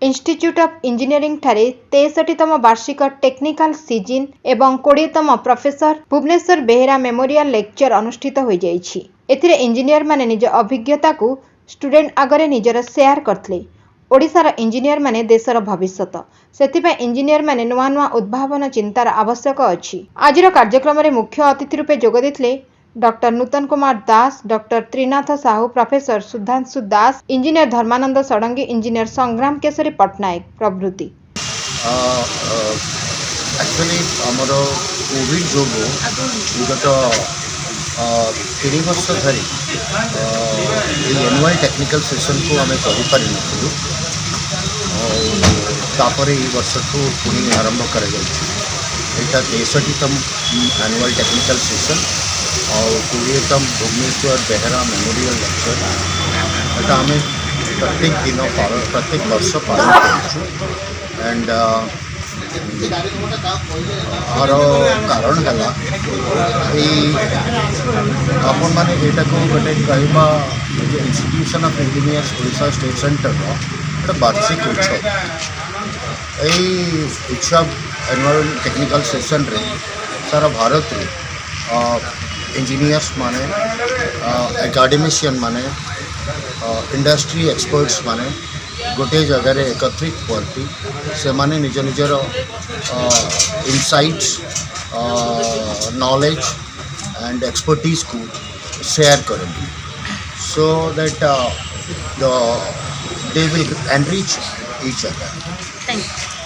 Institute of engineering ठारे 63तम वार्षिक technical season एवं 20तम professor Bhubaneswar Behera memorial lecture अनुष्ठित हो जाइछि। एथिरे इंजीनियर माने निज अभिज्ञता को स्टूडेंट आगरे निजर शेयर करथिले। ओडिशार इंजीनियर माने देशर भविष्यत, सेथिपा इंजीनियर माने नुआ नुआ उद्भावन चिंतार आवश्यक अछि। आजिर कार्यक्रम रे मुख्य अतिथि रूपे जोग देथिले डॉक्टर नूतन कुमार दास, डॉक्टर त्रिनाथ साहू, प्रोफेसर सुधांशु दास, इंजीनियर धर्मानंद षडंगी, इंजीनियर संग्राम केशरी पट्टनायक प्रभृति। एक्चुअली आमर कोविड जो विगत 3 वर्ष धरी एनुअल टेक्निकल सेशन को आम कर वर्ष को पुणी आरंभ कर 63तम एनुअल टेक्निकल सेशन और 20तम भुवनेश्वर बेहेरा मेमोरियल लेक्चर एटा आम प्रत्येक दिन प्रत्येक वर्ष पालन कर एंड आर कारण है आपण मैंने यहाँ को गोटे कहवा institution of engineers Odisha state centre गोटे वार्षिक उत्सव। यही उत्सव एनुअल टेक्निकल सेशन रे सारा भारत इंजीनियर्स माने एकाडेमिशियन माने इंडस्ट्री एक्सपर्ट्स माने गोटे जगह एकत्रित करती से माने निज निजर इनसाइट्स नॉलेज एंड एक्सपर्टीज को शेयर करेंगे so that they will enrich each other. Thank you.